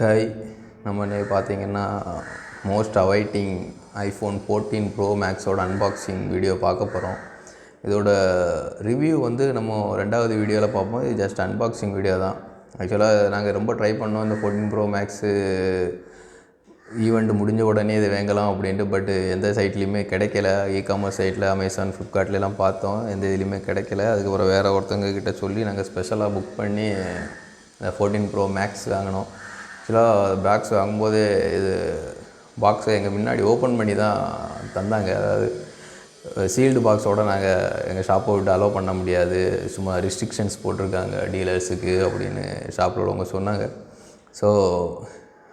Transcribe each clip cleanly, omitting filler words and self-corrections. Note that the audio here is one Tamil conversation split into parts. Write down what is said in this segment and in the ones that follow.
ஹாய், நம்ம பார்த்தீங்கன்னா மோஸ்ட் அவைட்டிங் ஐஃபோன் 14 ப்ரோ மேக்ஸோட அன்பாக்சிங் வீடியோ பார்க்க போகிறோம். இதோட ரிவ்யூ வந்து நம்ம 2வது வீடியோவில் பார்ப்போம். இது ஜஸ்ட் அன்பாக்சிங் வீடியோ தான். ஆக்சுவலாக நாங்கள் ரொம்ப ட்ரை பண்ணோம் இந்த 14 ப்ரோ மேக்ஸு ஈவெண்ட் முடிஞ்ச உடனே இது வாங்கலாம் அப்படின்ட்டு. பட் எந்த சைட்லேயுமே கிடைக்கல. இகாமர்ஸ் சைட்டில் அமேசான், ஃப்ளிப்கார்ட்லாம் பார்த்தோம், எந்த இதுலேயுமே கிடைக்கல. அதுக்கப்புறம் வேறு ஒருத்தவங்க கிட்ட சொல்லி நாங்கள் ஸ்பெஷலாக புக் பண்ணி இந்த 14 ப்ரோ மேக்ஸ் வாங்கினோம். ஆக்சுவலாக பாக்ஸ் வாங்கும்போது இது பாக்ஸை எங்கள் முன்னாடி ஓப்பன் பண்ணி தான் தந்தாங்க. அதாவது சீல்டு பாக்ஸோடு நாங்கள் எங்கள் ஷாப்பை விட்டு அலோவ் பண்ண முடியாது, சும்மா ரிஸ்ட்ரிக்ஷன்ஸ் போட்டிருக்காங்க டீலர்ஸுக்கு அப்படின்னு ஷாப்பில் உள்ளவங்க சொன்னாங்க. ஸோ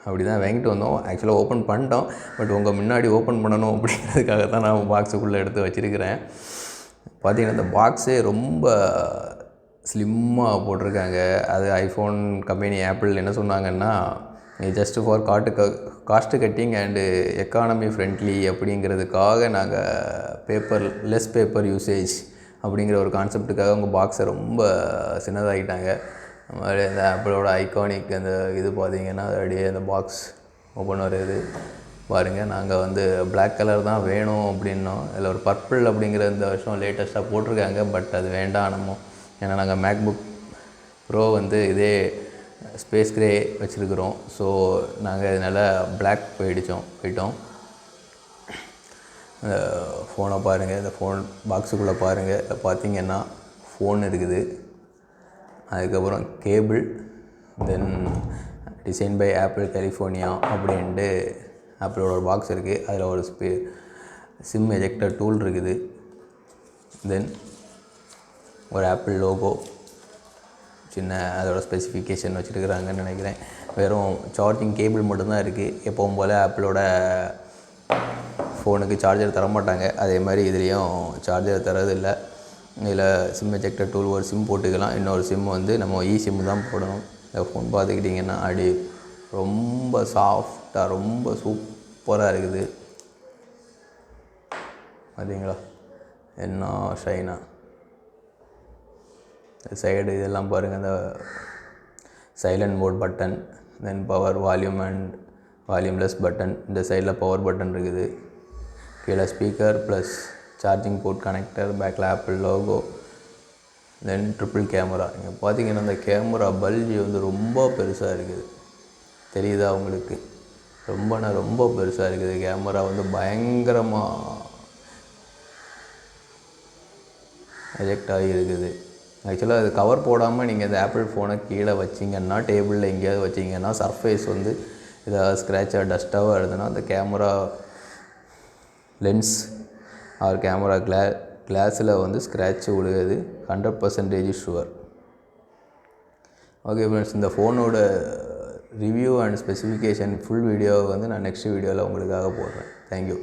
அப்படி தான் வாங்கிட்டு வந்தோம். ஆக்சுவலாக ஓப்பன் பண்ணிட்டோம், பட் உங்கள் முன்னாடி ஓப்பன் பண்ணணும் அப்படிங்கிறதுக்காக தான் நான் பாக்ஸுக்குள்ளே எடுத்து வச்சுருக்கிறேன். பார்த்திங்கன்னா இந்த பாக்ஸே ரொம்ப ஸ்லிம்மாக போட்டிருக்காங்க. அது ஐஃபோன் கம்பெனி ஆப்பிள் என்ன சொன்னாங்கன்னா, just for cost cutting and economy friendly அப்படிங்கிறதுக்காக நாங்கள் லெஸ் பேப்பர் யூசேஜ் அப்படிங்கிற ஒரு கான்செப்டுக்காக உங்கள் பாக்ஸை ரொம்ப சின்னதாகிட்டாங்க. அது மாதிரி அந்த ஆப்பிளோட ஐகானிக் அந்த இது பார்த்திங்கன்னா அப்படியே அந்த பாக்ஸ் ஓப்பன் வருது பாருங்கள். நாங்கள் பிளாக் கலர் தான் வேணும் அப்படின்னோம். அதில் ஒரு பர்பிள் அப்படிங்கிற இந்த வருஷம் லேட்டஸ்ட்டாக போட்டிருக்காங்க. பட் அது வேண்டாம் நம்ம, ஏன்னா நாங்கள் மேக்புக் ப்ரோ இதே ஸ்பேஸ் கிரே வச்சுருக்குறோம். ஸோ நாங்கள் இதனால் பிளாக் போயிட்டோம். ஃபோனை பாருங்கள், இந்த ஃபோன் பாக்ஸுக்குள்ளே பாருங்கள். இதில் பார்த்திங்கன்னா ஃபோன் இருக்குது, அதுக்கப்புறம் cable, then design by Apple California அப்படின்ட்டு ஆப்பிளோட ஒரு பாக்ஸ் இருக்குது. அதில் ஒரு சிம் எஜெக்டர் டூல் இருக்குது. தென் ஒரு ஆப்பிள் லோகோ, சின்ன அதோட ஸ்பெசிஃபிகேஷன் வச்சுருக்குறாங்கன்னு நினைக்கிறேன். வெறும் சார்ஜிங் கேபிள் மட்டும்தான் இருக்குது. எப்பவும் போல் ஆப்பிளோட ஃபோனுக்கு சார்ஜர் தரமாட்டாங்க, அதே மாதிரி இதுலேயும் சார்ஜர் தரதில்லை. இதில் சிம் எஜெக்டர் டூல், ஒரு சிம் போட்டுக்கலாம், இன்னொரு சிம் நம்ம சிம் தான் போடணும். இந்த ஃபோன் பார்த்துக்கிட்டிங்கன்னா அப்படி ரொம்ப சாஃப்டாக ரொம்ப சூப்பராக இருக்குது. பார்த்தீங்களா என்ன ஷைனாக சைடு இதெல்லாம் பாருங்கள். இந்த silent mode button, then power, volume and volume less button. இந்த சைடில் பவர் பட்டன் இருக்குது. கீழே speaker plus charging port connector, பேக்கில் Apple logo, then triple camera. இங்கே பார்த்தீங்கன்னா இந்த கேமரா பல்ஜி ரொம்ப பெருசாக இருக்குது, தெரியுதா உங்களுக்கு? ரொம்ப பெருசாக இருக்குது. கேமரா பயங்கரமாக எஜெக்ட் ஆகி இருக்குது. ஆக்சுவலாக அது கவர் போடாமல் நீங்கள் இந்த ஆப்பிள் ஃபோனை கீழே வச்சிங்கன்னா, டேபிளில் எங்கேயாவது வச்சிங்கன்னா, சர்ஃபேஸ் ஏதாவது ஸ்க்ராட்சாக டஸ்ட்டாக இருந்ததுன்னா அந்த கேமரா லென்ஸ் ஆர் கேமரா கிளாஸில் ஸ்க்ராட்ச் விழுகுது, 100% ஷுவர். ஓகே ஃப்ரெண்ட்ஸ், இந்த ஃபோனோட ரிவ்யூ அண்ட் ஸ்பெசிஃபிகேஷன் ஃபுல் வீடியோவை நான் நெக்ஸ்ட் வீடியோவில் உங்களுக்காக போடுறேன். தேங்க்யூ.